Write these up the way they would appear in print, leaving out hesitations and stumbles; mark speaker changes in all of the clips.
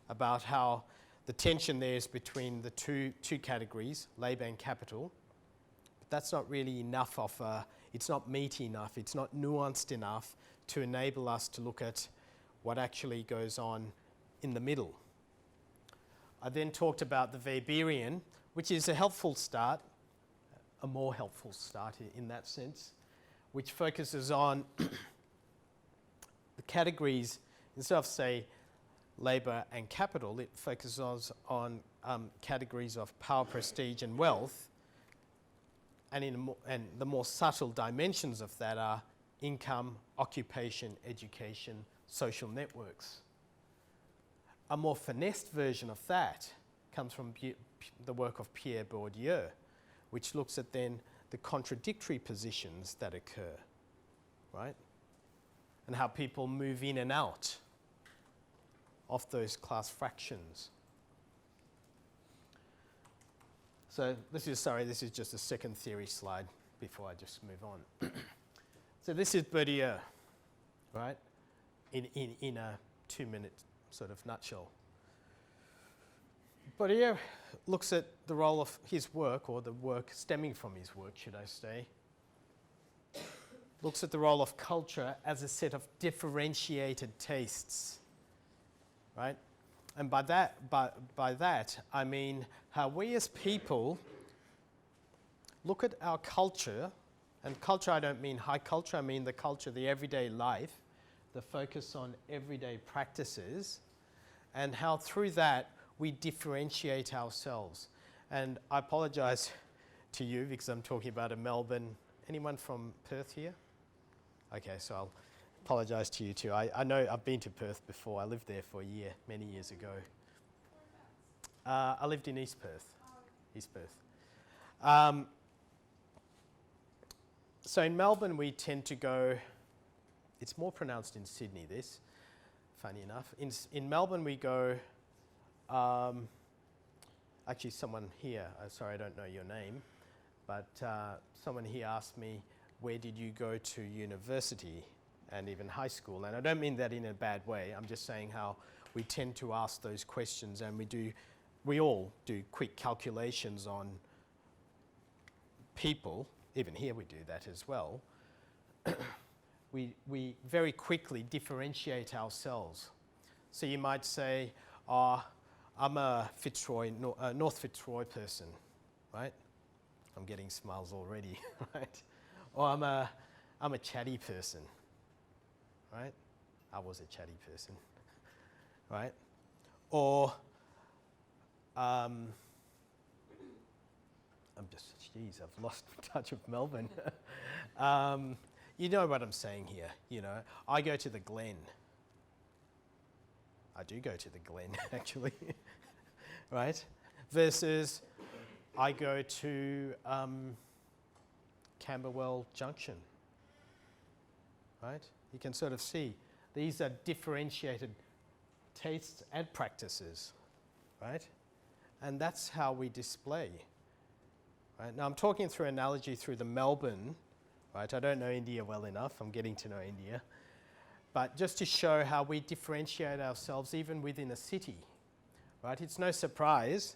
Speaker 1: about how the tension there is between the two categories, labour and capital. But that's not really enough it's not meaty enough, it's not nuanced enough to enable us to look at what actually goes on in the middle. I then talked about the Weberian, which is a helpful start, a more helpful start in that sense, which focuses on the categories, instead of, say, labour and capital, it focuses on categories of power, prestige and wealth, and the more subtle dimensions of that are income, occupation, education, social networks. A more finessed version of that comes from the work of Pierre Bourdieu, which looks at then the contradictory positions that occur, right? And how people move in and out of those class fractions. So this is just a second theory slide before I just move on. So this is Bourdieu, right? In a 2-minute sort of nutshell. Bourdieu looks at the role of his work, or the work stemming from his work, should I say, looks at the role of culture as a set of differentiated tastes, right? And by that, I mean how we as people look at our culture, and culture I don't mean high culture, I mean the culture, the everyday life, the focus on everyday practices, and how through that we differentiate ourselves. And I apologise to you because I'm talking about a Melbourne. Anyone from Perth here? Okay, so I'll apologise to you too. I know I've been to Perth before. I lived there for a year, many years ago. I lived in East Perth. East Perth. So in Melbourne we tend to go, it's more pronounced in Sydney this, funny enough. In Melbourne we go, actually someone here, sorry I don't know your name, but someone here asked me, where did you go to university and even high school? And I don't mean that in a bad way, I'm just saying how we tend to ask those questions, and we all do quick calculations on people, even here we do that as well. We very quickly differentiate ourselves. So you might say, I'm a North Fitzroy person, right? I'm getting smiles already, right? Or I'm a chatty person, right? I was a chatty person, right? Or I'm I've lost touch of Melbourne. You know what I'm saying here, you know. I go to the Glen. I do go to the Glen, actually, right? Versus I go to Camberwell Junction, right? You can sort of see these are differentiated tastes and practices, right? And that's how we display, right? Now I'm talking through analogy through the Melbourne, right? I don't know India well enough, I'm getting to know India. But just to show how we differentiate ourselves even within a city, right? It's no surprise.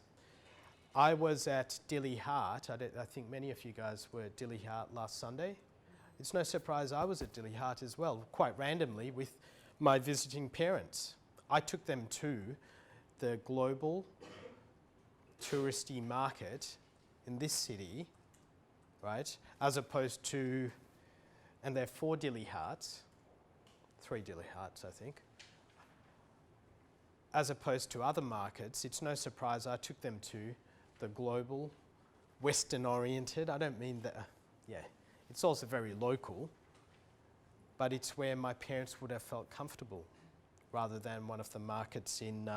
Speaker 1: I was at Dilly Heart. I think many of you guys were at Dilly Heart last Sunday. It's no surprise I was at Dilly Heart as well, quite randomly with my visiting parents. I took them to the global touristy market in this city, right? As opposed to, and there are 4 Dilly Hearts, 3 Dilly Hearts I think. As opposed to other markets, it's no surprise I took them to the global, Western-oriented, I don't mean that, it's also very local, but it's where my parents would have felt comfortable rather than one of the markets in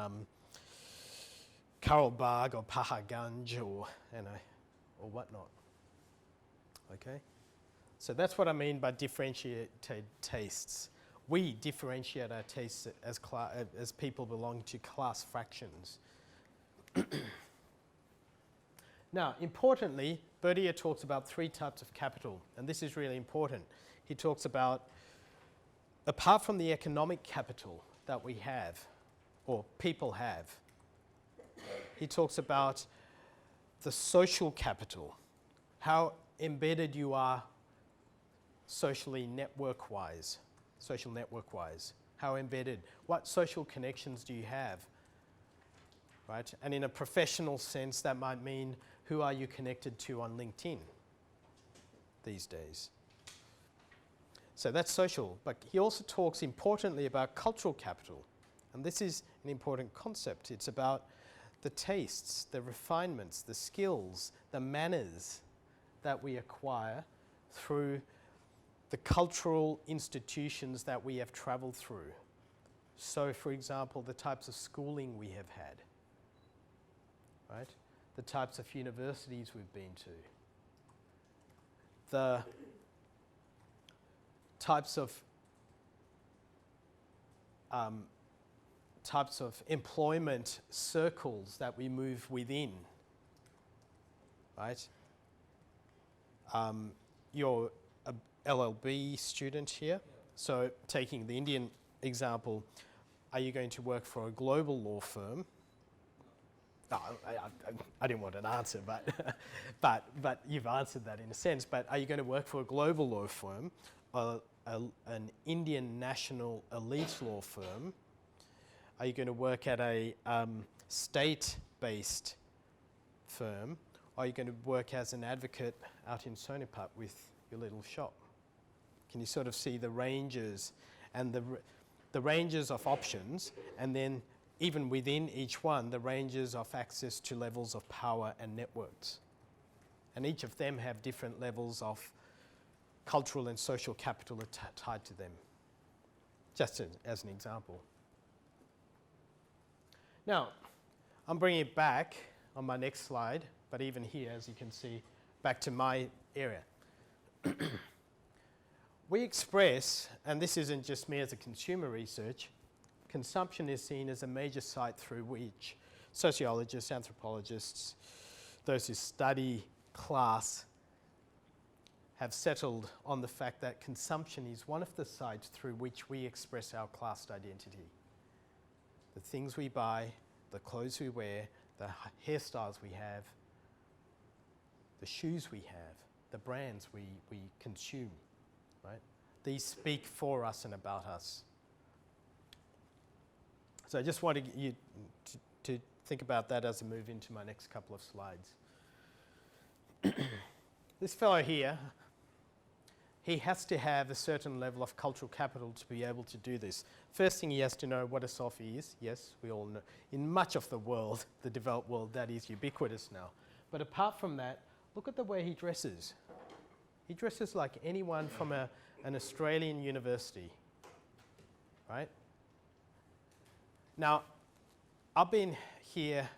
Speaker 1: Karlbagh or Paharganj or whatnot. Okay? So that's what I mean by differentiated tastes. We differentiate our tastes as people belonging to class fractions. Now, importantly, Bourdieu talks about 3 types of capital, and this is really important. He talks about, apart from the economic capital that we have, or people have. He talks about the social capital, how embedded you are socially network-wise, social network-wise, how embedded, what social connections do you have, right? And in a professional sense, that might mean who are you connected to on LinkedIn these days? So that's social, but he also talks importantly about cultural capital. And this is an important concept. It's about the tastes, the refinements, the skills, the manners that we acquire through the cultural institutions that we have traveled through. So, for example, the types of schooling we have had, right? The types of universities we've been to, the types of employment circles that we move within, right? You're a LLB student here, so taking the Indian example, are you going to work for a global law firm? No, I didn't want an answer, but you've answered that in a sense. But are you going to work for a global law firm, or an Indian national elite law firm? Are you going to work at a state-based firm? Or are you going to work as an advocate out in Sonipat with your little shop? Can you sort of see the ranges and the ranges of options, and then even within each one, the ranges of access to levels of power and networks? And each of them have different levels of cultural and social capital tied to them, just as an example. Now, I'm bringing it back on my next slide, but even here, as you can see, back to my area. We express, and this isn't just me as a consumer research, consumption is seen as a major site through which sociologists, anthropologists, those who study class, have settled on the fact that consumption is one of the sites through which we express our class identity. The things we buy, the clothes we wear, the hairstyles we have, the shoes we have, the brands we consume, right? These speak for us and about us. So I just wanted you to think about that as I move into my next couple of slides. This fellow here, he has to have a certain level of cultural capital to be able to do this. First thing, he has to know what a selfie is. Yes, we all know. In much of the world, the developed world, that is ubiquitous now. But apart from that, look at the way he dresses. He dresses like anyone from an Australian university, right? Now, I've been here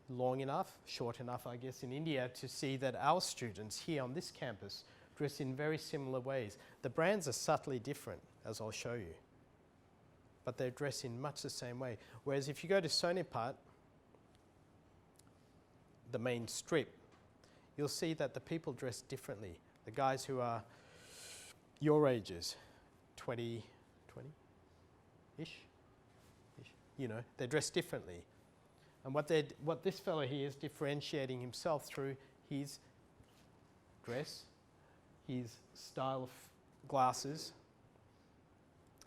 Speaker 1: long enough, short enough, I guess, in India to see that our students here on this campus dress in very similar ways. The brands are subtly different, as I'll show you, but they dress in much the same way. Whereas if you go to Sonipat, the main strip, you'll see that the people dress differently. The guys who are your ages, 20-ish, you know, they dress differently. And what this fellow here is differentiating himself through his dress, his style of glasses,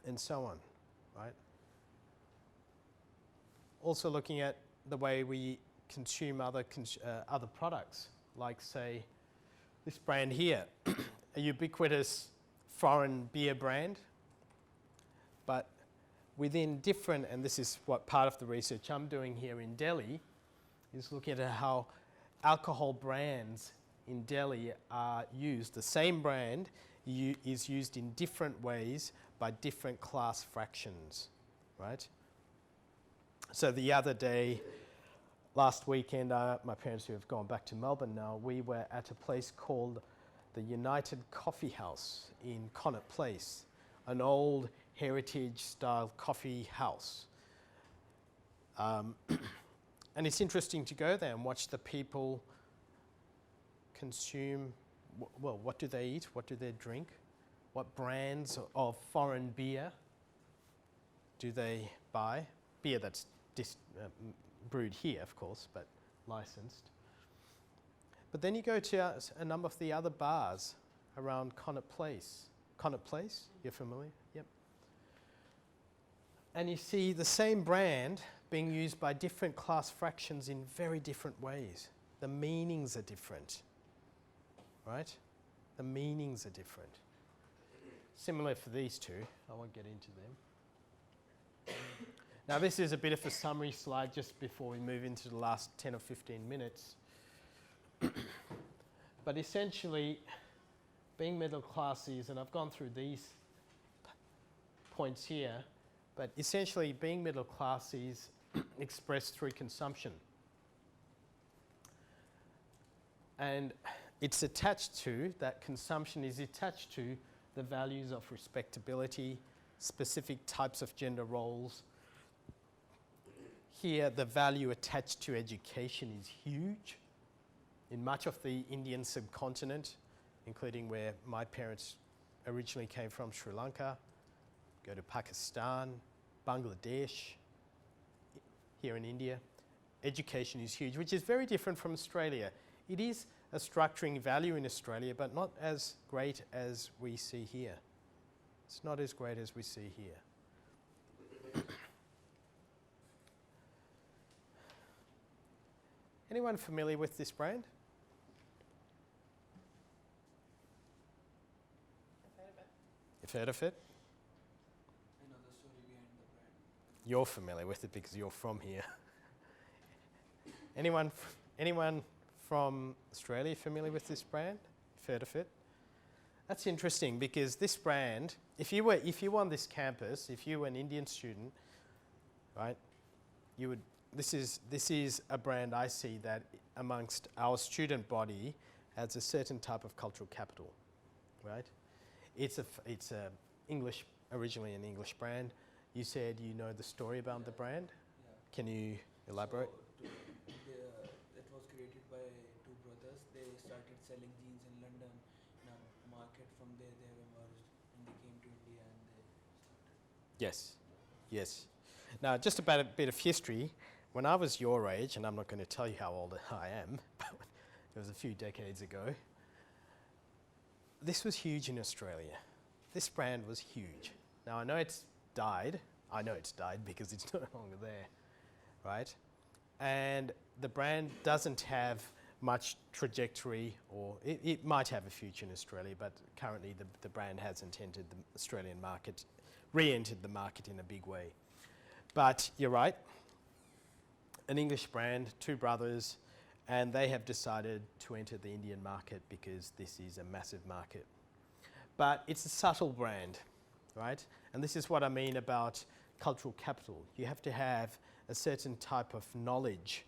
Speaker 1: and so on, right? Also looking at the way we consume other products, like say this brand here, a ubiquitous foreign beer brand, but within different, and this is what part of the research I'm doing here in Delhi, is looking at how alcohol brands in Delhi are used. The same brand is used in different ways by different class fractions, right? So the other day, last weekend, my parents who have gone back to Melbourne now, we were at a place called the United Coffee House in Connaught Place, an old heritage-style coffee house. And it's interesting to go there and watch the people consume, well, what do they eat? What do they drink? What brands of foreign beer do they buy? beer that's brewed here, of course, but licensed. But then you go to a number of the other bars around Connaught Place. Connaught Place, you're familiar? Yep. And you see the same brand being used by different class fractions in very different ways. The meanings are different, right? The meanings are different. Similar for these two. I won't get into them. Now this is a bit of a summary slide just before we move into the last 10 or 15 minutes. But essentially, being middle class is, and I've gone through these points here, but essentially being middle class is expressed through consumption. And it's attached to, that consumption is attached to the values of respectability, specific types of gender roles. Here, the value attached to education is huge. In much of the Indian subcontinent, including where my parents originally came from, Sri Lanka, go to Pakistan, Bangladesh, here in India, education is huge, which is very different from Australia. It is a structuring value in Australia, but not as great as we see here. It's not as great as we see here. Anyone familiar with this brand? You've heard of it?
Speaker 2: I know the story behind the brand.
Speaker 1: You're familiar with it because you're from here. Anyone from Australia familiar with this brand? You've heard of it? That's interesting because this brand, if you were on this campus, if you were an Indian student, right, you would. This is a brand I see that amongst our student body has a certain type of cultural capital, right? It's originally an English brand. You said you know the story about the brand.
Speaker 2: Yeah.
Speaker 1: Can you elaborate?
Speaker 2: So, it was created by two brothers. They started selling jeans in London in a market. From there, they have emerged and they came to India and they started.
Speaker 1: Yes, yes. Now, just about a bit of history. When I was your age, and I'm not going to tell you how old I am, but it was a few decades ago, this was huge in Australia. This brand was huge. Now, I know it's died. I know it's died because it's no longer there, right? And the brand doesn't have much trajectory, or it might have a future in Australia, but currently the brand hasn't entered the Australian market, re-entered the market in a big way. But you're right. An English brand, two brothers, and they have decided to enter the Indian market because this is a massive market. But it's a subtle brand, right? And this is what I mean about cultural capital. You have to have a certain type of knowledge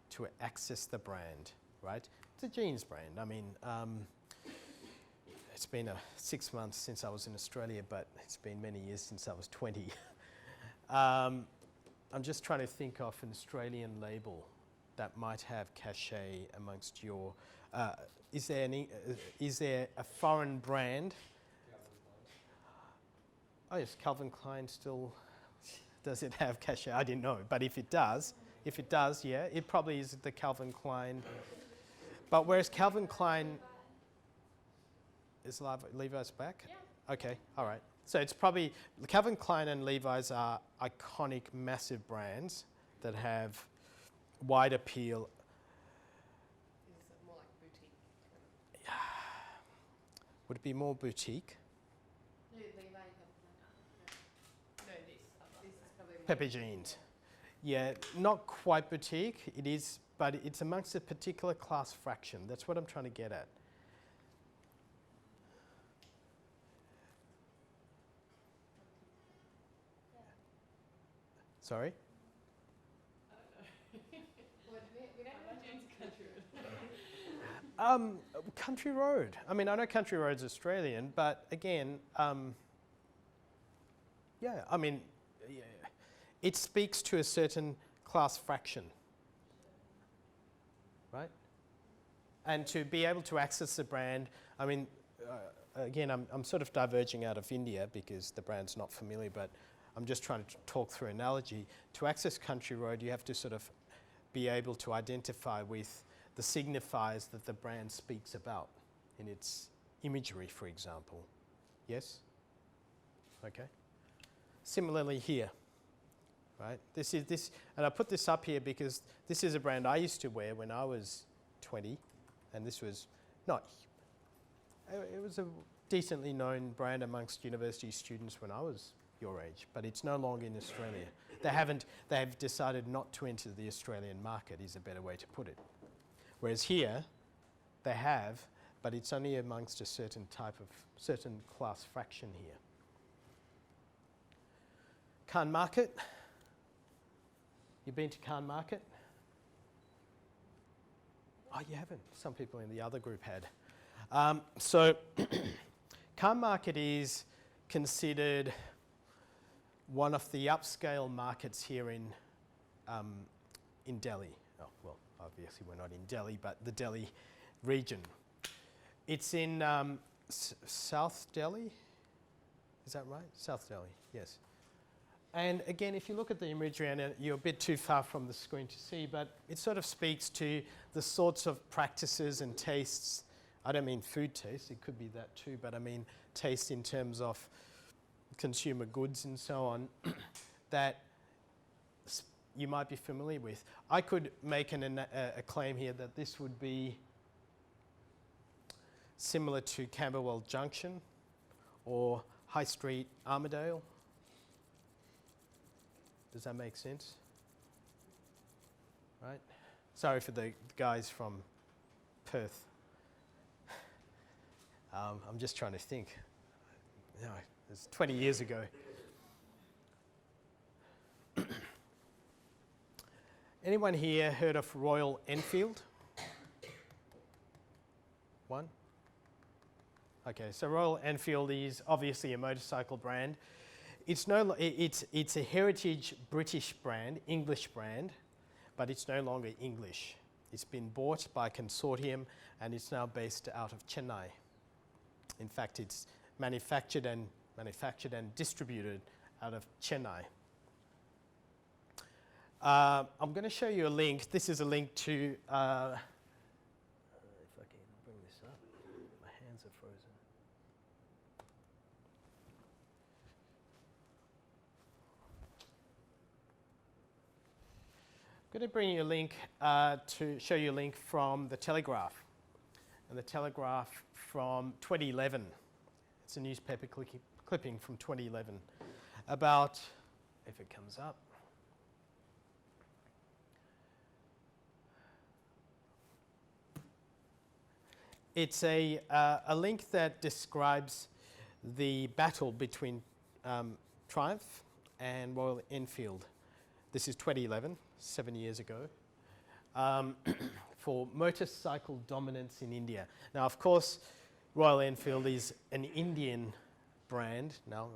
Speaker 1: to access the brand, right? It's a jeans brand. I mean, it's been 6 months since I was in Australia, but it's been many years since I was 20. I'm just trying to think of an Australian label that might have cachet amongst your. Is there a foreign brand? Oh yes, Calvin Klein still. Does it have cachet? I didn't know, but if it does, yeah, it probably is the Calvin Klein. But whereas Calvin Klein is Levi's back. Yeah. Okay. All right. So it's probably Calvin Klein and Levi's are iconic, massive brands that have wide appeal.
Speaker 3: Is it more like boutique?
Speaker 1: Would it be more boutique?
Speaker 3: No, Levi no, this is probably more
Speaker 1: Pepper jeans. Yeah, not quite boutique. It is, but it's amongst a particular class fraction. That's what I'm trying to get at. Sorry?
Speaker 3: we don't know James
Speaker 1: Country Road. I mean, I know Country Road's Australian, but again, yeah, I mean, yeah, it speaks to a certain class fraction, right? And to be able to access the brand, I mean, again, I'm sort of diverging out of India because the brand's not familiar, but I'm just trying to talk through analogy. To access country road, you have to sort of be able to identify with the signifiers that the brand speaks about in its imagery, for example. Yes? Okay. Similarly here, right? This, and I put this up here because this is a brand I used to wear when I was 20, and this was not, it was a decently known brand amongst university students when I was your age, but it's no longer in Australia. They have decided not to enter the Australian market, is a better way to put it. Whereas here, they have, but it's only amongst a certain class fraction here. Khan Market. You been to Khan Market? Oh, you haven't. Some people in the other group had. So Khan Market is considered one of the upscale markets here in Delhi. Oh, well, obviously we're not in Delhi, but the Delhi region. It's in South Delhi. Is that right? South Delhi, yes. And again, if you look at the imagery, and you're a bit too far from the screen to see, but it sort of speaks to the sorts of practices and tastes. I don't mean food taste, it could be that too, but I mean taste in terms of consumer goods and so on that you might be familiar with. I could make a claim here that this would be similar to Camberwell Junction or High Street Armadale. Does that make sense? Right? Sorry for the guys from Perth. I'm just trying to think. No, it's 20 years ago. Anyone here heard of Royal Enfield? One? Okay, so Royal Enfield is obviously a motorcycle brand. It's a heritage British brand, English brand, but it's no longer English. It's been bought by a consortium and it's now based out of Chennai. In fact, it's manufactured and distributed out of Chennai. I'm going to show you a link. This is a link to, if I can bring this up, my hands are frozen. I'm going to bring you a link to show you a link from The Telegraph. And The Telegraph from 2011. It's a newspaper clipping from 2011 about, if it comes up, it's a link that describes the battle between Triumph and Royal Enfield. This is 2011, 7 years ago, for motorcycle dominance in India. Now, of course, Royal Enfield is an Indian brand, now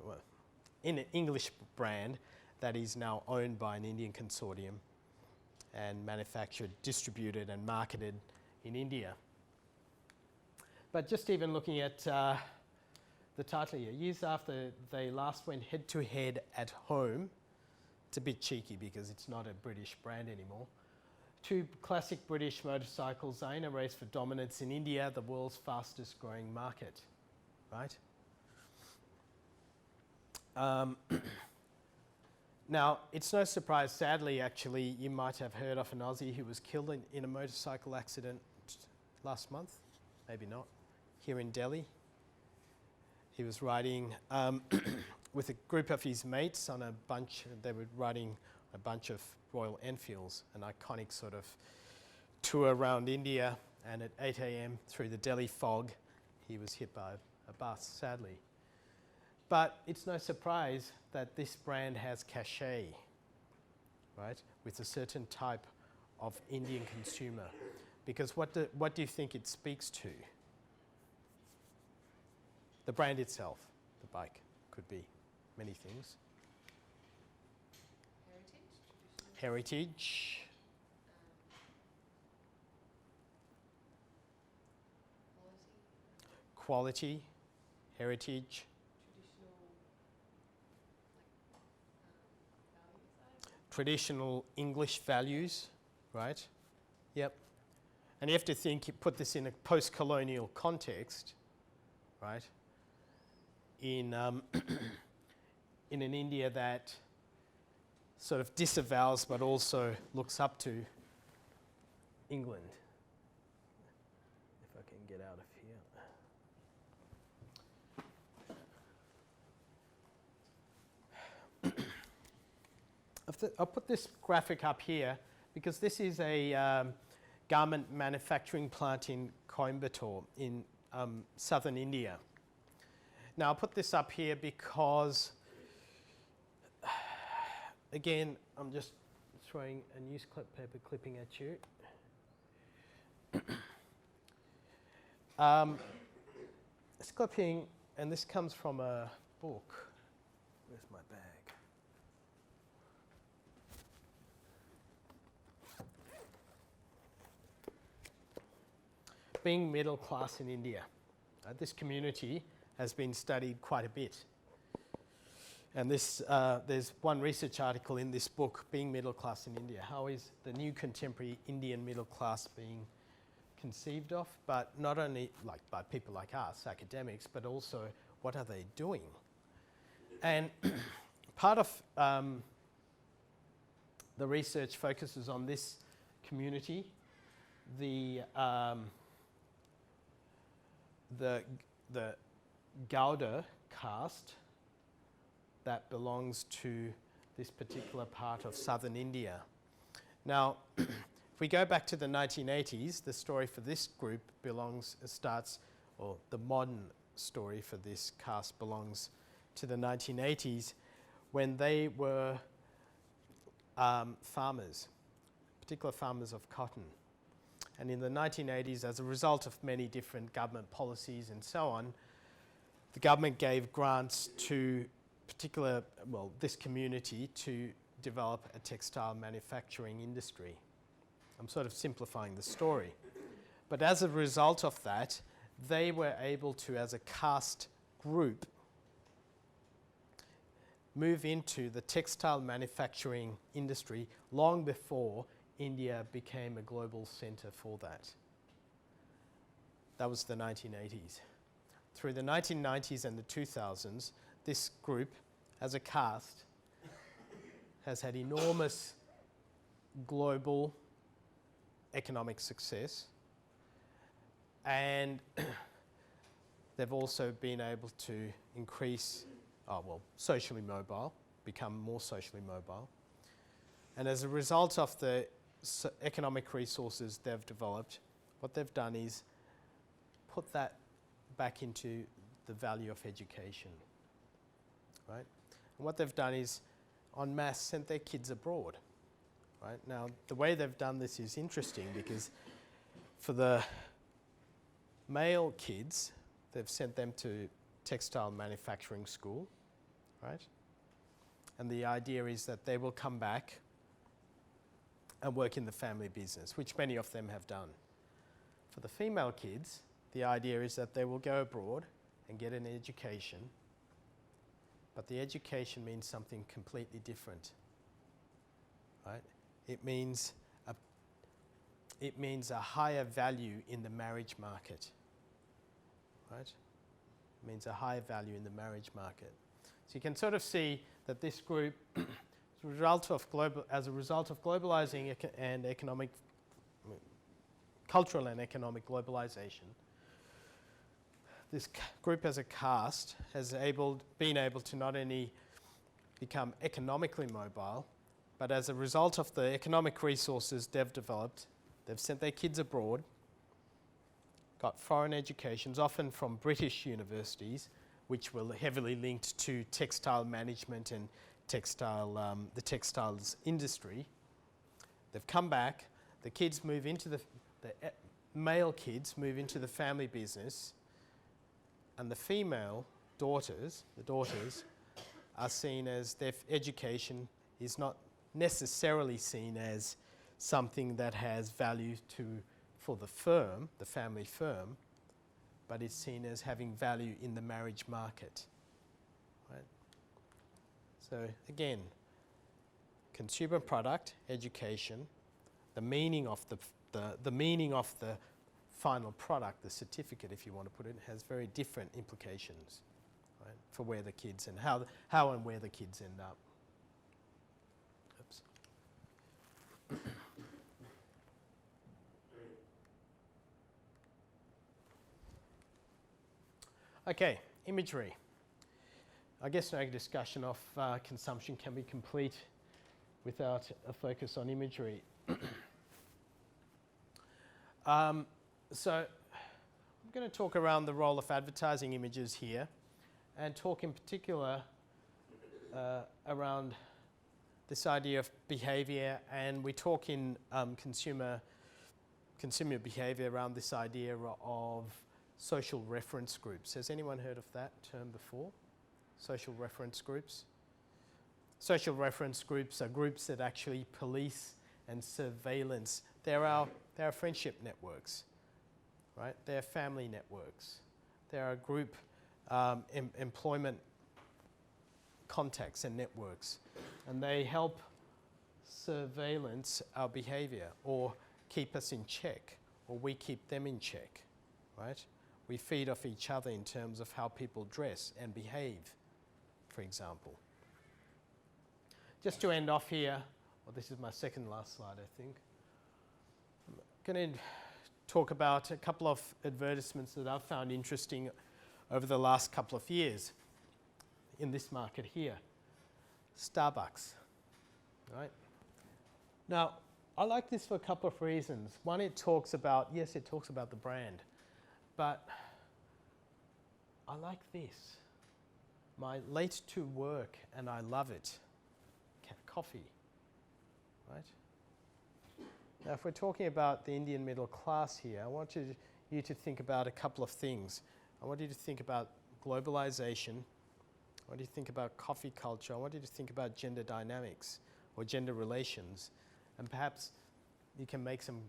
Speaker 1: an English brand that is now owned by an Indian consortium and manufactured, distributed and marketed in India. But just even looking at the title here, years after they last went head-to-head at home, it's a bit cheeky because it's not a British brand anymore. Two classic British motorcycles are in a race for dominance in India, the world's fastest growing market, right? Now, it's no surprise, sadly, actually, you might have heard of an Aussie who was killed in a motorcycle accident last month, maybe not, here in Delhi. He was riding with a group of his mates on a bunch, they were riding a bunch of Royal Enfields, an iconic sort of tour around India, and at 8 a.m. through the Delhi fog, he was hit by a bus, sadly. But it's no surprise that this brand has cachet, right, with a certain type of Indian consumer. Because what do you think it speaks to? The brand itself, the bike, could be many things. Heritage. Quality. Heritage. traditional English values, right? Yep. And you have to think, you put this in a post-colonial context, right? In in an India that sort of disavows but also looks up to England. If I can get out of here. I'll put this graphic up here because this is a garment manufacturing plant in Coimbatore in southern India. Now I'll put this up here because again, I'm just throwing a newspaper clipping at you. This clipping, and this comes from a book. Where's my bag? Being middle class in India. This community has been studied quite a bit. And this, there's one research article in this book, Being Middle Class in India. How is the new contemporary Indian middle class being conceived of? But not only like by people like us, academics, but also what are they doing? And part of the research focuses on this community, the Gauda caste that belongs to this particular part of southern India. Now, if we go back to the 1980s, the story for this group starts, or the modern story for this caste belongs to the 1980s, when they were farmers, particular farmers of cotton. And in the 1980s, as a result of many different government policies and so on, the government gave grants to this community to develop a textile manufacturing industry. I'm sort of simplifying the story. But as a result of that, they were able to, as a caste group, move into the textile manufacturing industry long before India became a global centre for that. That was the 1980s. Through the 1990s and the 2000s, this group, as a caste, has had enormous global economic success, and they've also been able to increase, socially mobile, become more socially mobile. And as a result of the economic resources they've developed, what they've done is put that back into the value of education, right? And what they've done is, en masse, sent their kids abroad, right? Now, the way they've done this is interesting because for the male kids, they've sent them to textile manufacturing school, right? And the idea is that they will come back and work in the family business, which many of them have done. For the female kids, the idea is that they will go abroad and get an education, but the education means something completely different, right? It means a higher value in the marriage market, right? It means a higher value in the marriage market. So you can sort of see that this group, as a result of globalizing and cultural and economic globalization, this group as a caste has been able to not only become economically mobile, but as a result of the economic resources they've developed, they've sent their kids abroad, got foreign educations, often from British universities, which were heavily linked to textile management and the textiles industry. They've come back, the kids move into the male kids move into the family business, and the female daughters, are seen as their education is not necessarily seen as something that has value for the firm, the family firm, but it's seen as having value in the marriage market, right? So again, consumer product, education, the meaning of the meaning of the final product, the certificate, if you want to put it, has very different implications, right, for where the kids and how and where the kids end up. Oops. Okay, imagery. I guess no discussion of consumption can be complete without a focus on imagery. So I'm going to talk around the role of advertising images here and talk in particular around this idea of behavior, and we talk in consumer behavior around this idea of social reference groups. Has anyone heard of that term before? Social reference groups? Social reference groups are groups that actually police and surveillance. They're our friendship networks, right? They're family networks. They're a group employment contacts and networks, and they help surveillance our behavior or keep us in check, or we keep them in check, right? We feed off each other in terms of how people dress and behave, for example. Just to end off here, well, this is my second last slide, I think. I'm going to talk about a couple of advertisements that I've found interesting over the last couple of years in this market here. Starbucks, right? Now, I like this for a couple of reasons. One, it talks about the brand, but I like this. My late to work and I love it. Coffee, right? Now, if we're talking about the Indian middle class here, I want you to think about a couple of things. I want you to think about globalization. I want you to think about coffee culture. I want you to think about gender dynamics or gender relations. And perhaps you can make some,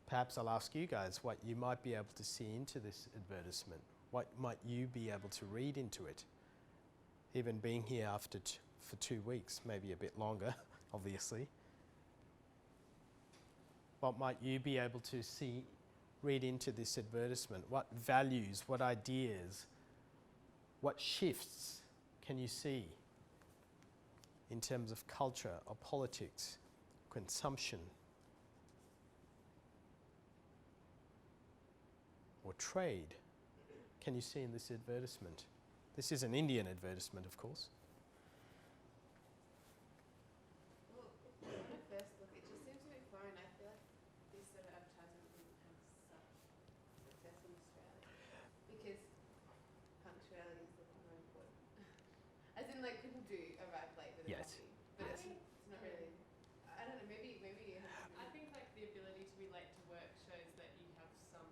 Speaker 1: perhaps I'll ask you guys what you might be able to see into this advertisement. What might you be able to read into it? Even being here for 2 weeks, maybe a bit longer, obviously. What might you be able to read into this advertisement? What values, what ideas, what shifts can you see in terms of culture or politics, consumption, or trade? Can you see in this advertisement? This is an Indian advertisement, of course.
Speaker 3: Well, when I first look, it just seems a bit foreign. I feel like this sort of advertisement wouldn't have such success in Australia because punctuality is looking more important. As in, like, people do arrive late with a
Speaker 1: Yes.
Speaker 3: coffee, but it's not really. I don't know. Maybe it has.
Speaker 4: I think like the ability to be late to work shows that you have some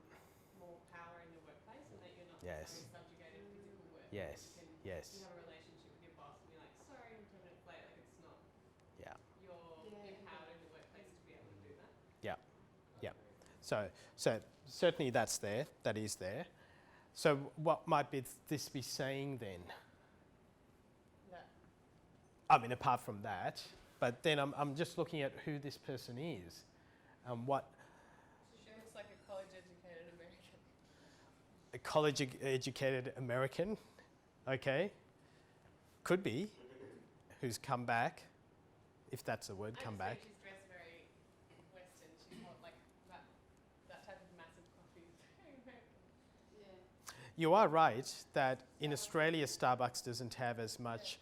Speaker 4: more power in your workplace and that you're not
Speaker 1: Yes.
Speaker 4: necessarily subjugated to physical work.
Speaker 1: Yes,
Speaker 4: You
Speaker 1: yes.
Speaker 4: have a relationship with your boss and you're like, sorry, I'm 10 minutes late. Like it's not,
Speaker 1: Yeah.
Speaker 4: you're empowered in your workplace to be able to do that.
Speaker 1: Yeah, yeah. So certainly that is there. So what might this be saying then?
Speaker 3: That.
Speaker 1: I mean, apart from that, but then I'm just looking at who this person is, and what
Speaker 3: She looks like a college-educated American.
Speaker 1: a college-educated American, okay, could be, who's come back, if that's the word,
Speaker 4: I
Speaker 1: come
Speaker 4: just
Speaker 1: back.
Speaker 4: think she's dressed very Western. She's not like that type of massive coffee is very American.
Speaker 3: Yeah.
Speaker 1: You are right that in Australia, Starbucks doesn't have as much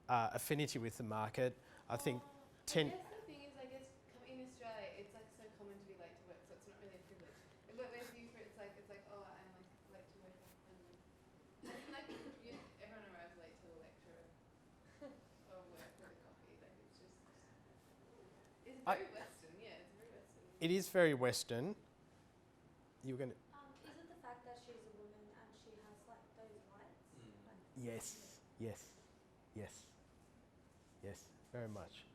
Speaker 1: affinity with the market. I think
Speaker 3: I guess the thing is, in Australia, it's like so common to be late to work, so it's not really a privilege. But whereas you, it's like, oh, I'm like late to work. Everyone arrives late to the lecture or work with a coffee. Like it's just, it's very Western. Yeah, it's very Western.
Speaker 1: it is very Western. You were going to...
Speaker 5: Is it the fact that she's a woman and she has like those lights? Like,
Speaker 1: Yes, very much.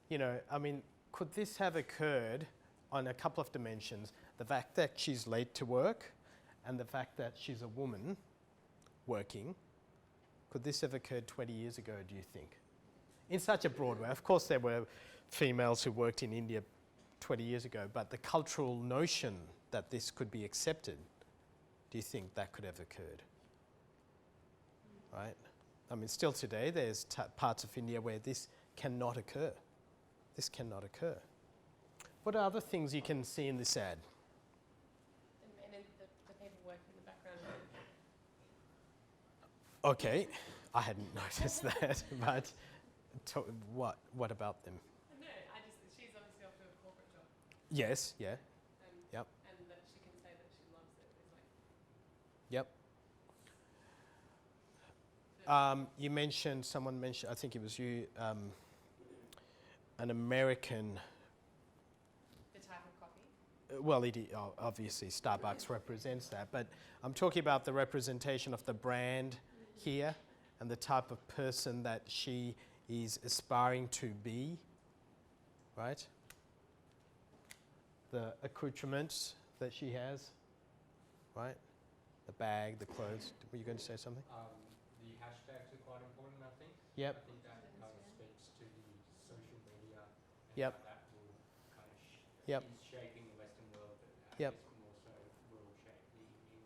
Speaker 1: You know, I mean, could this have occurred on a couple of dimensions? The fact that she's late to work and the fact that she's a woman working. Could this have occurred 20 years ago, do you think? in such a broad way. Of course, there were females who worked in India 20 years ago, but the cultural notion that this could be accepted, do you think that could have occurred? Right? I mean, still today, there's parts of India where this cannot occur. This cannot occur. What are other things you can see in this ad?
Speaker 4: And then the people working in the background.
Speaker 1: Okay, I hadn't noticed that, but what about them?
Speaker 4: No, she's obviously off to a corporate job.
Speaker 1: Yes, yeah,
Speaker 4: And,
Speaker 1: Yep.
Speaker 4: and that she can say that she loves it. It's like,
Speaker 1: yep. Someone mentioned, I think it was you, an American,
Speaker 4: the type of coffee.
Speaker 1: well, obviously Starbucks represents that, but I'm talking about the representation of the brand here and the type of person that she is aspiring to be, right? The accoutrements that she has, right? The bag, the clothes. Were you going to say something?
Speaker 6: The hashtags are quite important, I think.
Speaker 1: Yep.
Speaker 6: I think that kind of speaks to the social media and
Speaker 1: Yep.
Speaker 6: how that will kind of
Speaker 1: Yep.
Speaker 6: is shaping the Western world, but I
Speaker 1: Yep.
Speaker 6: guess more so will shape the Indian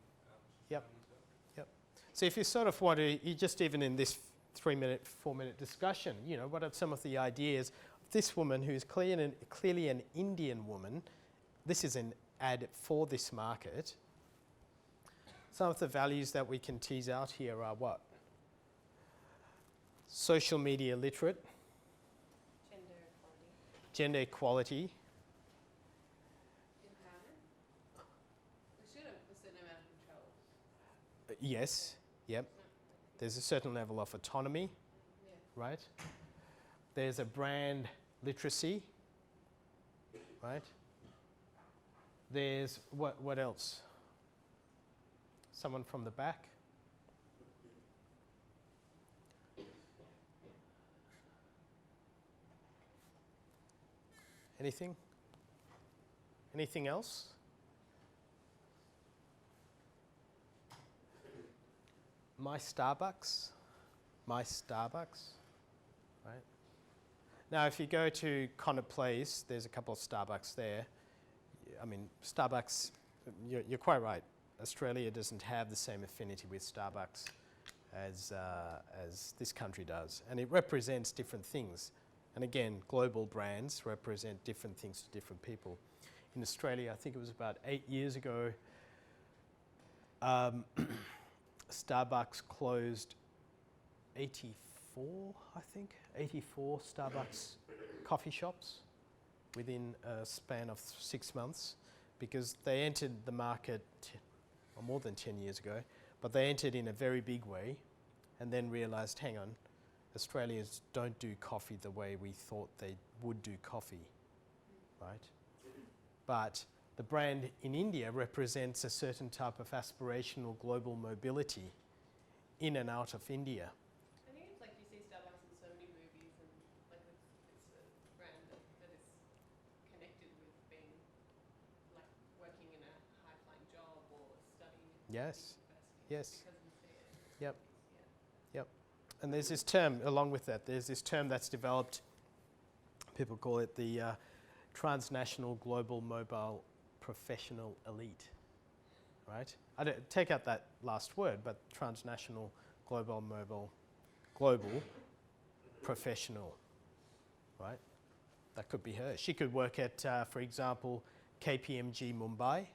Speaker 1: Yep.
Speaker 6: society as well.
Speaker 1: So if you sort of want to, you just even in this 3-minute, 4-minute discussion, you know, what are some of the ideas of this woman who is clearly an Indian woman? This is an ad for this market. Some of the values that we can tease out here are what? Social media literate,
Speaker 4: Gender equality.
Speaker 1: gender equality,
Speaker 3: Empowerment. We should have a certain amount of control.
Speaker 1: yes, yep. There's a certain level of autonomy,
Speaker 3: Yeah.
Speaker 1: right? There's a brand literacy, right? There's, what else? Someone from the back. Anything? Anything else? My Starbucks, right? Now, if you go to Connaught Place, there's a couple of Starbucks there. I mean, Starbucks, you're quite right. Australia doesn't have the same affinity with Starbucks as this country does. And it represents different things. And again, global brands represent different things to different people. In Australia, I think it was about 8 years ago, Starbucks closed 84 Starbucks coffee shops within a span of 6 months, because they entered the market more than 10 years ago, but they entered in a very big way and then realised, hang on, Australians don't do coffee the way we thought they would do coffee, right? But the brand in India represents a certain type of aspirational global mobility in and out of India.
Speaker 4: I think it's like you see Starbucks in so many movies, and like it's a brand that is connected with being like working in a high-flying job or studying at
Speaker 1: Yes,
Speaker 4: university.
Speaker 1: yes.
Speaker 4: Because you see it.
Speaker 1: Yep.
Speaker 4: Yeah.
Speaker 1: And there's this term, along with that, there's this term that's developed, people call it the transnational global mobile professional elite, right? I don't take out that last word, but transnational global professional, right? That could be her. She could work at, for example, KPMG Mumbai,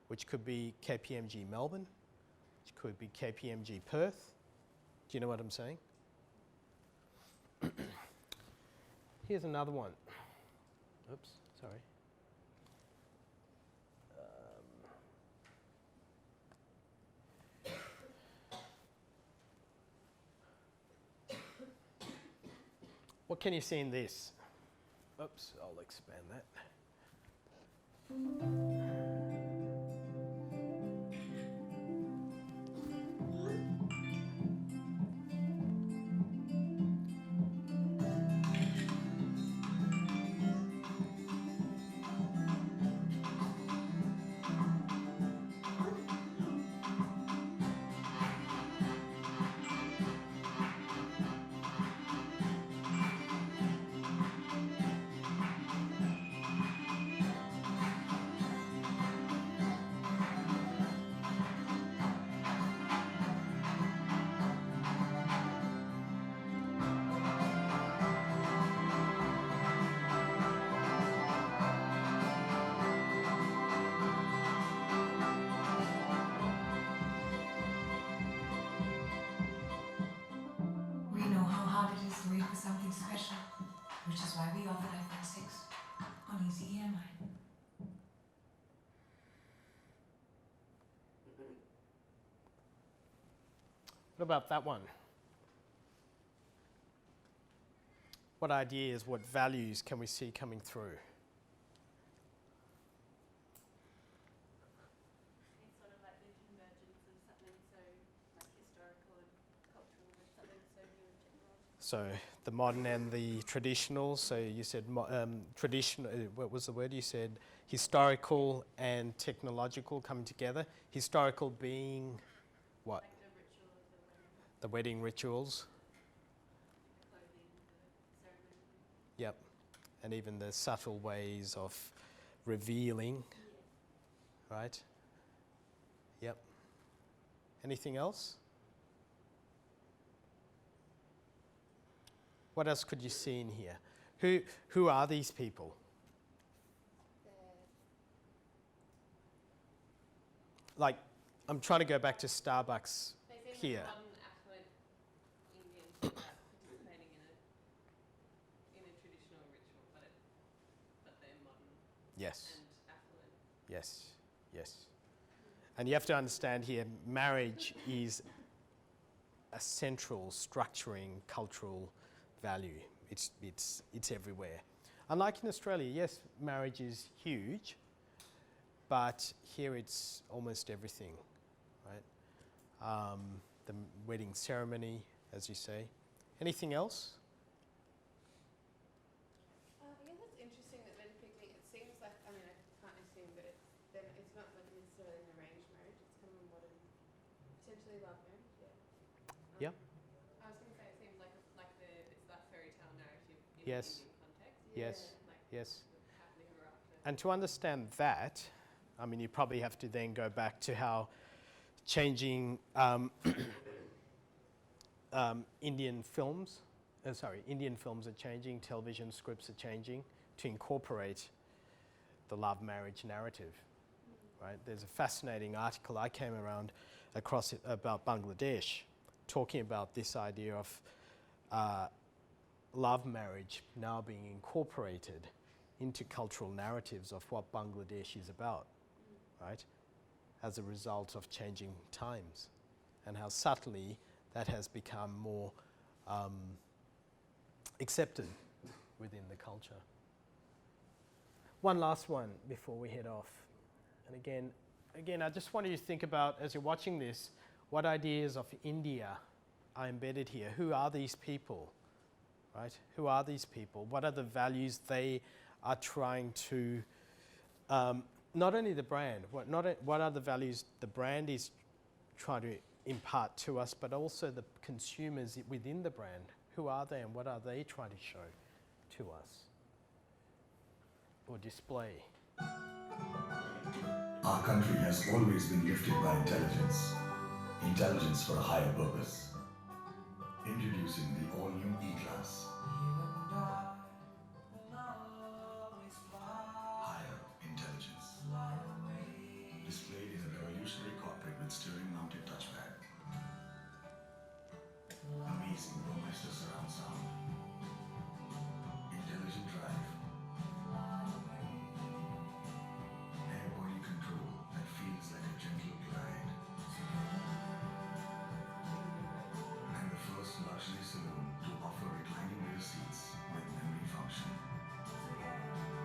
Speaker 1: which could be KPMG Melbourne, which could be KPMG Perth. Do you know what I'm saying? Here's another one. Oops, sorry. What can you see in this? Oops, I'll expand that.
Speaker 7: which is why we offered iPhone 6 on easy EMI.
Speaker 1: What about that one? What ideas, what values can we see coming through?
Speaker 4: It's sort of like the convergence of something so like historical and cultural with something so new and technological.
Speaker 1: So the modern and the traditional. So you said traditional. What was the word you said? Historical and technological coming together. Historical being what?
Speaker 4: Like the ritual of
Speaker 1: The wedding rituals.
Speaker 4: the clothing, the ceremony.
Speaker 1: Yep. And even the subtle ways of revealing. Right? Yep. Anything else? What else could you see in here? Who are these people? Like, I'm trying to go back to Starbucks
Speaker 4: They seem
Speaker 1: here.
Speaker 4: like modern, affluent Indians who are participating in a traditional ritual, but they're modern
Speaker 1: Yes,
Speaker 4: and affluent.
Speaker 1: yes, yes. And you have to understand here, marriage is a central structuring cultural value. It's everywhere. Unlike in Australia, yes, marriage is huge, but here it's almost everything, right? The wedding ceremony, as you say. Anything else?
Speaker 3: I guess it's interesting that they're depicting, it seems like, I mean, I can't assume, but it's not like necessarily an arranged marriage, it's kind of a modern, potentially love marriage, yeah.
Speaker 1: Yep.
Speaker 4: I was going to say it seems like it's that fairy tale narrative in
Speaker 1: Yes.
Speaker 4: the Indian context.
Speaker 1: Yes.
Speaker 4: Like
Speaker 1: Yes.
Speaker 4: happily ever after.
Speaker 1: And to understand that, I mean, you probably have to then go back to how changing Indian films are changing, television scripts are changing to incorporate the love marriage narrative, right? There's a fascinating article I came across about Bangladesh, talking about this idea of love marriage now being incorporated into cultural narratives of what Bangladesh is about, right? As a result of changing times, and how subtly that has become more accepted within the culture. One last one before we head off. And again, I just want you to think about, as you're watching this, what ideas of India are embedded here. Who are these people, right? Who are these people? What are the values they are trying to, not only the brand, what are the values the brand is trying to impart to us, but also the consumers within the brand. Who are they and what are they trying to show to us or display?
Speaker 8: Our country has always been lifted by intelligence. Intelligence for a higher purpose. Introducing the all-new E-Class. Higher intelligence. Displayed in a revolutionary cockpit with steering-mounted touchpad. Amazing Burmester surround sound. Intelligent drive. Air body control that feels like a gentle glide. And the first luxury saloon to offer reclining rear seats with memory function.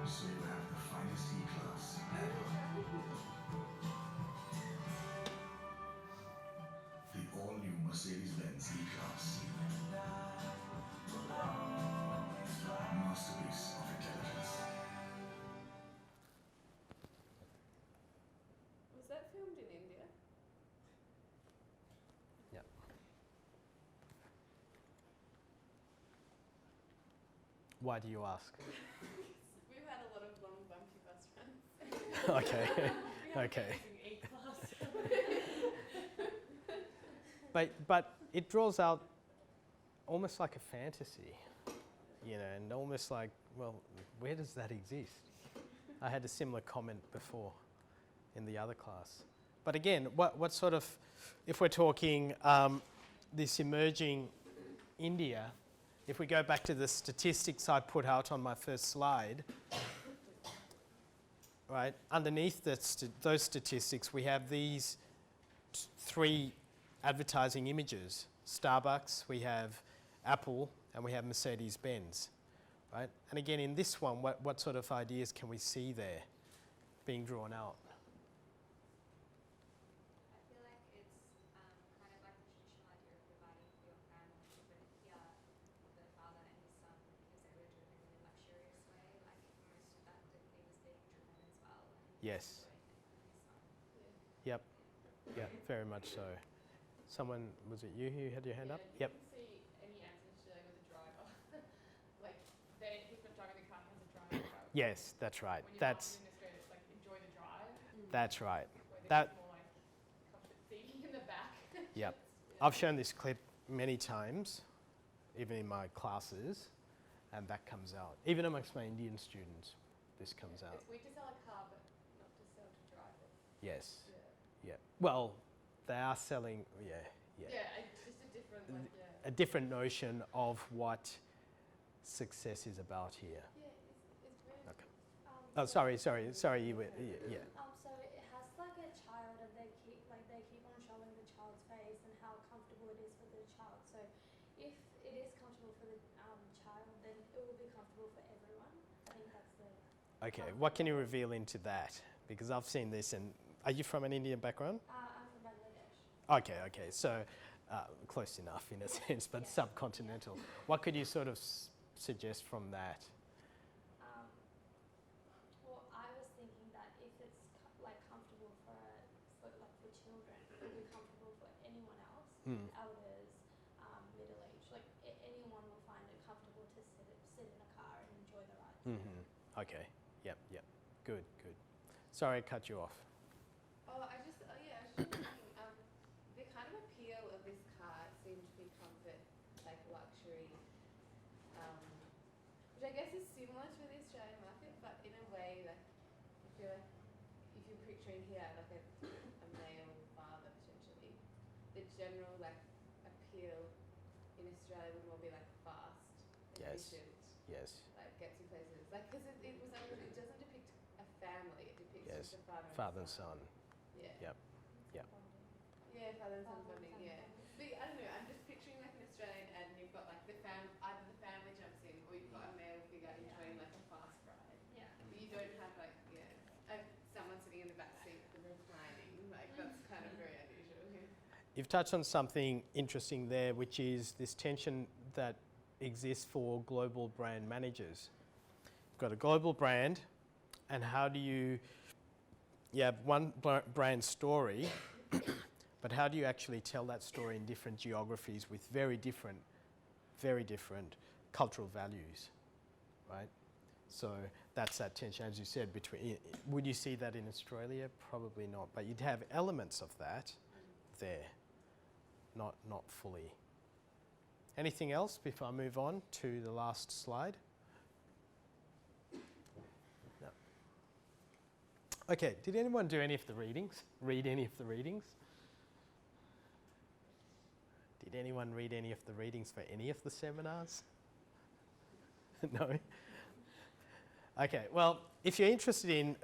Speaker 8: So you have the finest E-Class ever. The all-new Mercedes-Benz E-Class. Masterpiece of intelligence.
Speaker 3: Was that filmed in India?
Speaker 1: Yeah. Why do you ask?
Speaker 3: We've had a lot of long bumpy bus runs.
Speaker 1: Okay, okay. But it draws out almost like a fantasy, and almost like, well, where does that exist? I had a similar comment before in the other class. But again, what sort of, if we're talking this emerging India, if we go back to the statistics I put out on my first slide, right, underneath those statistics, we have these three advertising images. Starbucks, we have Apple, and we have Mercedes-Benz, right? And again, in this one, what sort of ideas can we see there being drawn out?
Speaker 5: I feel like it's kind of like the traditional idea of providing for your family, but here the father and his son, because they were driven in a luxurious way, like most of that he was being driven as well. And
Speaker 1: Yes.
Speaker 5: enjoying it with his son.
Speaker 1: Yep. Yeah, very much so. Someone, was it you who had your hand up?
Speaker 4: You
Speaker 1: Yep.
Speaker 4: can see any answers to with a driver. Like, he's not driving the car, he has a driver.
Speaker 1: Yes, that's right.
Speaker 4: When you're
Speaker 1: That's
Speaker 4: in Australia, it's like enjoy the drive.
Speaker 1: that's right.
Speaker 4: Where this
Speaker 1: That
Speaker 4: is more like comfort seating in the back.
Speaker 1: Yep.
Speaker 4: Yeah.
Speaker 1: I've shown this clip many times, even in my classes, and that comes out. Even amongst my Indian students, this comes out.
Speaker 4: It's weird to sell a car, but not to sell to drive it.
Speaker 1: Yes.
Speaker 4: Yeah.
Speaker 1: Yeah. Well, they are selling. Yeah.
Speaker 4: Yeah, it's just a different, like,
Speaker 1: A different notion of what success is about here.
Speaker 5: Yeah, it's very.
Speaker 1: Okay. Oh, sorry. You were. Yeah.
Speaker 5: So it has like a child, and they keep on showing the child's face and how comfortable it is for the child. So if it is comfortable for the child, then it will be comfortable for everyone. I think that's the.
Speaker 1: Okay. What can you reveal into that? Because I've seen this, and are you from an Indian background?
Speaker 5: I'm from Bangladesh.
Speaker 1: Okay. So close enough in a sense, but subcontinental. What could you sort of suggest from that?
Speaker 5: Well, I was thinking that if it's like comfortable for children, it will be comfortable for anyone else, elders, middle age, like anyone will find it comfortable to sit in a car and enjoy the ride.
Speaker 1: Okay. Yep. Good. Sorry I cut you off.
Speaker 3: Oh, I was just thinking, the kind of appeal of this car seemed to be comfort, like luxury, which I guess is similar to the Australian market, but in a way, like, I feel like if you're picturing here, like a male father potentially, the general, like, appeal in Australia would more be, like, fast,
Speaker 1: Yes.
Speaker 3: efficient,
Speaker 1: Yes.
Speaker 3: like, gets you places. Like, because it doesn't depict a family, it depicts
Speaker 1: Yes.
Speaker 3: just a father
Speaker 1: Father
Speaker 3: and
Speaker 1: and son.
Speaker 3: Yeah.
Speaker 1: Yep. Yep.
Speaker 3: Yeah, father and son
Speaker 5: Father and
Speaker 3: bonding,
Speaker 5: son
Speaker 3: yeah.
Speaker 5: bonding.
Speaker 3: But I don't know, I'm just picturing like an Australian and you've got like either the family jumps in or you've got a male figure enjoying like a fast ride.
Speaker 5: Yeah.
Speaker 3: But you don't have like, someone sitting in the back seat reclining. Like that's kind of very unusual. Yeah.
Speaker 1: You've touched on something interesting there, which is this tension that exists for global brand managers. You've got a global brand, and how do you have one brand story, but how do you actually tell that story in different geographies with very different cultural values, right? So that's that tension, as you said, between. Would you see that in Australia? Probably not, but you'd have elements of that there, not fully. Anything else before I move on to the last slide? No. Okay, did anyone do any of the readings? Read any of the readings? Did anyone read any of the readings for any of the seminars? No? Okay, well, if you're interested in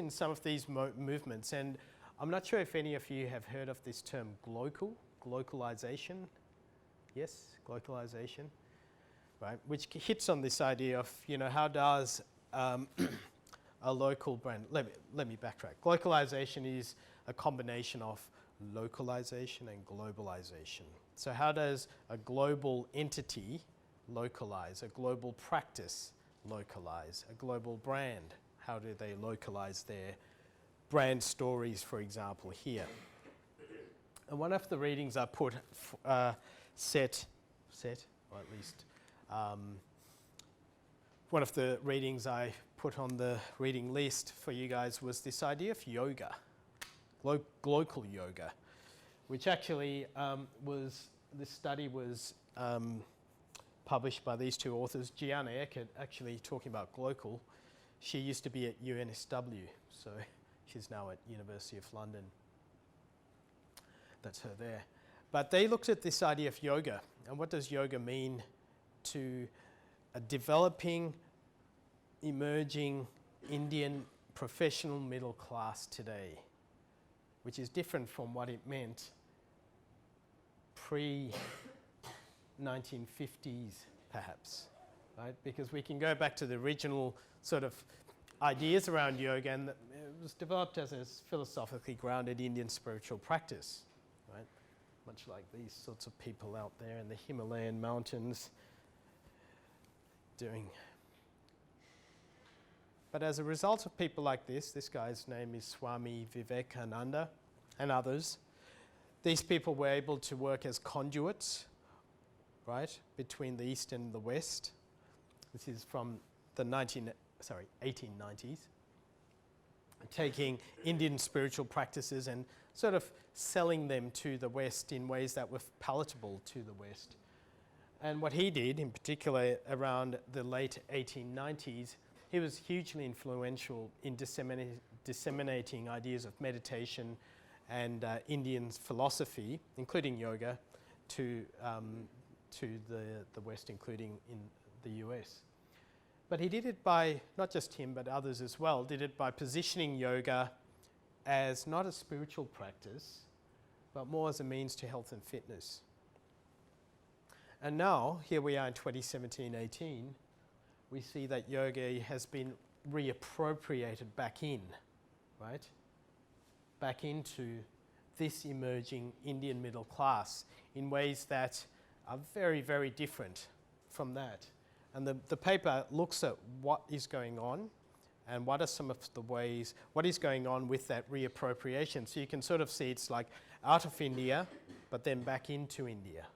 Speaker 1: some of these movements, and I'm not sure if any of you have heard of this term globalization. Yes, globalization, right? Which hits on this idea of, how does a local brand, let me backtrack. Globalization is a combination of localization and globalization. So how does a global entity localize, a global practice localize, a global brand? How do they localize their brand stories, for example, here? And one of the readings I put set, or at least one of the readings I put on the reading list for you guys was this idea of yoga, local yoga, which actually this study was published by these two authors, Gianna Eckert, actually talking about local. She used to be at UNSW, so she's now at University of London. That's her there. But they looked at this idea of yoga, and what does yoga mean to a developing, emerging Indian professional middle class today, which is different from what it meant pre-1950s, perhaps, right? Because we can go back to the original sort of ideas around yoga, and it was developed as a philosophically grounded Indian spiritual practice, right? Much like these sorts of people out there in the Himalayan mountains doing. But as a result of people like this guy's name is Swami Vivekananda and others, these people were able to work as conduits, right, between the East and the West. This is from the 1890s, taking Indian spiritual practices and sort of selling them to the West in ways that were palatable to the West. And what he did, in particular around the late 1890s, he was hugely influential in disseminating ideas of meditation and Indian philosophy, including yoga, to the West, including in the US. But he did it by, not just him, but others as well, did it by positioning yoga as not a spiritual practice, but more as a means to health and fitness. And now, here we are in 2017-18, we see that yoga has been reappropriated back in, right? Back into this emerging Indian middle class in ways that are very, very different from that. And the paper looks at what is going on and what are some of the ways, what is going on with that reappropriation. So you can sort of see it's like out of India, but then back into India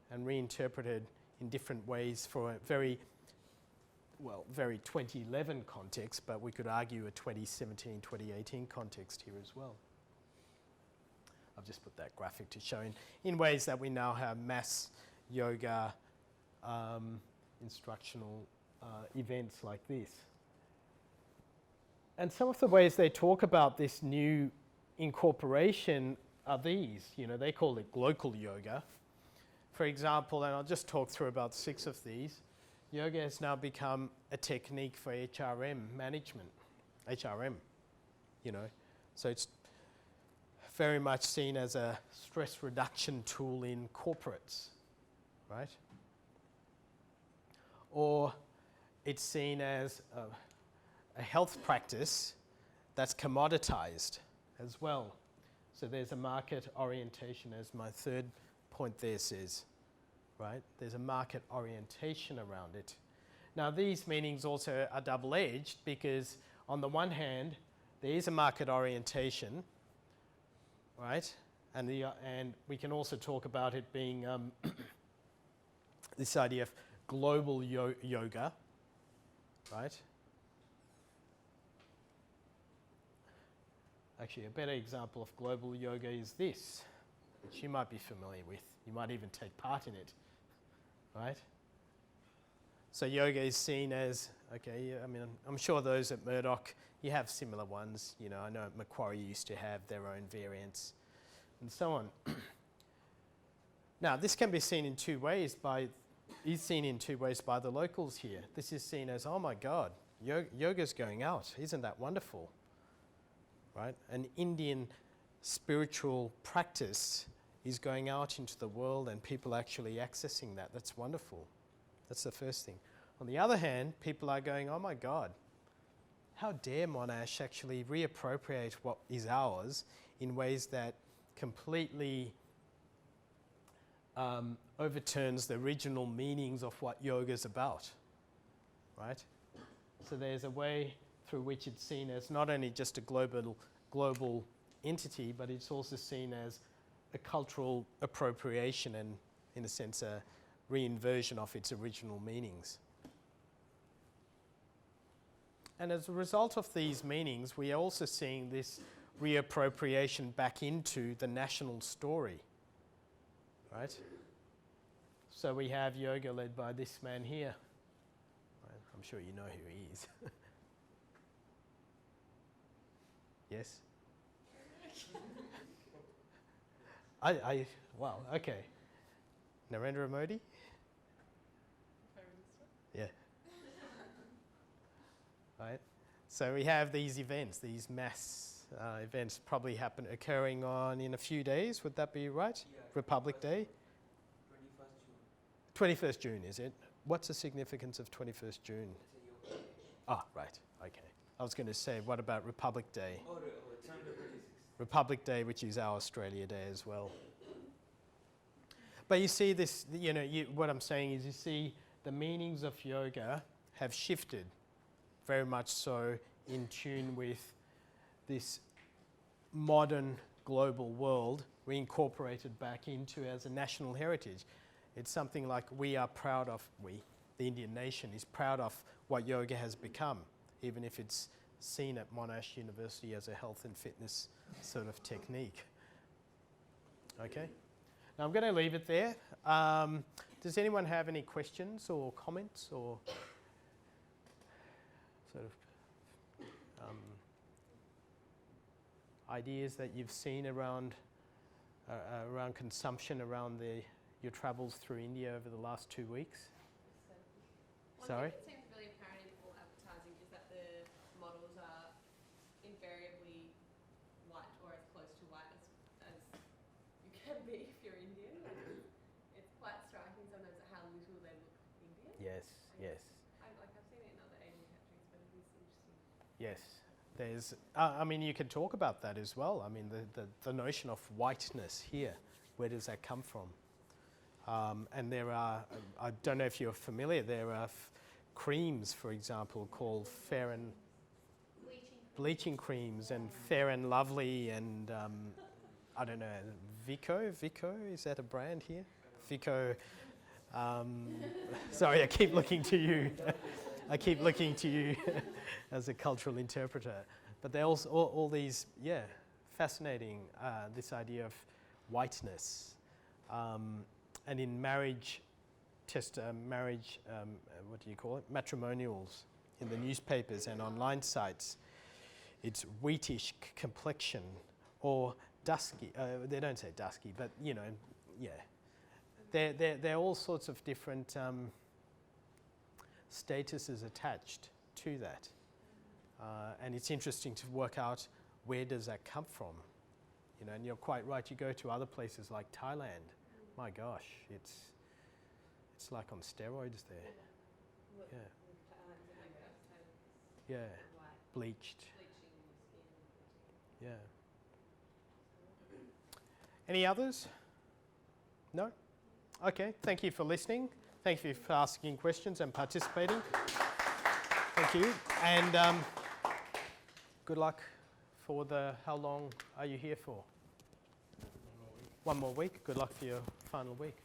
Speaker 1: and reinterpreted in different ways for a very 2011 context, but we could argue a 2017, 2018 context here as well. I've just put that graphic to show in ways that we now have mass yoga instructional events like this. And some of the ways they talk about this new incorporation are these. You know, they call it local yoga. For example, and I'll just talk through about 6 of these. Yoga has now become a technique for HRM management. HRM, you know. So it's very much seen as a stress reduction tool in corporates, right? Or it's seen as a health practice that's commoditized as well. So there's a market orientation, as my third point there says, right? There's a market orientation around it. Now these meanings also are double-edged because on the one hand, there is a market orientation, right? And we can also talk about it being this idea of global yoga, right? Actually, a better example of global yoga is this, which you might be familiar with. You might even take part in it, right? So yoga is seen as, okay, I mean, I'm sure those at Murdoch, you have similar ones. You know, I know Macquarie used to have their own variants and so on. Now, this can be seen in two ways is seen in two ways by the locals here. This is seen as, oh my God, yoga's going out. Isn't that wonderful? Right? An Indian spiritual practice is going out into the world and people actually accessing that. That's wonderful. That's the first thing. On the other hand, people are going, oh my God, how dare Monash actually reappropriate what is ours in ways that completely overturns the original meanings of what yoga is about, right? So there's a way through which it's seen as not only just a global entity, but it's also seen as a cultural appropriation and, in a sense, a reinversion of its original meanings. And as a result of these meanings, we are also seeing this reappropriation back into the national story, right? So we have yoga led by this man here. Right? I'm sure you know who he is. Yes? wow, okay. Narendra Modi?
Speaker 4: Prime Minister.
Speaker 1: Yeah. Right. So we have these events, these mass events probably occurring in a few days. Would that be right?
Speaker 2: Yeah,
Speaker 1: Republic Day?
Speaker 2: 21st June.
Speaker 1: 21st June, is it? What's the significance of 21st June?
Speaker 2: It's a yoga day.
Speaker 1: Ah, right. Okay. I was going to say, what about Republic Day?
Speaker 2: Oh, it's on the 26th.
Speaker 1: Republic Day, which is our Australia Day as well. But you see this, what I'm saying is you see the meanings of yoga have shifted very much so in tune with this modern global world we incorporated back into as a national heritage. It's something like we are proud of, the Indian nation is proud of what yoga has become, even if it's seen at Monash University as a health and fitness sort of technique. Okay? Now I'm going to leave it there. Does anyone have any questions or comments or sort of ideas that you've seen around consumption around your travels through India over the last 2 weeks?
Speaker 4: One
Speaker 1: Sorry?
Speaker 4: thing that seems really apparent in all advertising is that the models are invariably white or as close to white as you can be if you're Indian. Like it's quite striking sometimes at how little they look Indian.
Speaker 1: Yes, yes.
Speaker 4: I've seen it in other Asian countries, but it is interesting.
Speaker 1: Yes, there's. You can talk about that as well. I mean, the notion of whiteness here. Where does that come from? And there are. I don't know if you're familiar. There are creams, for example, called bleaching creams and Fair and Lovely and I don't know, Vico. Is that a brand here? Vico. Sorry, I keep looking to you. I keep looking to you as a cultural interpreter. But they're also all these, fascinating, this idea of whiteness. And in marriage, matrimonials in the newspapers and online sites, it's wheatish complexion or dusky. They don't say dusky, but There are all sorts of different statuses attached to that. And it's interesting to work out where does that come from. And you're quite right, you go to other places like Thailand, my gosh, it's like on steroids there. Yeah. Yeah, bleached. Yeah. Any others? No? Okay, thank you for listening. Thank you for asking questions and participating. Thank you. And good luck for how long are you here for? 1 more week. Good luck for your final week.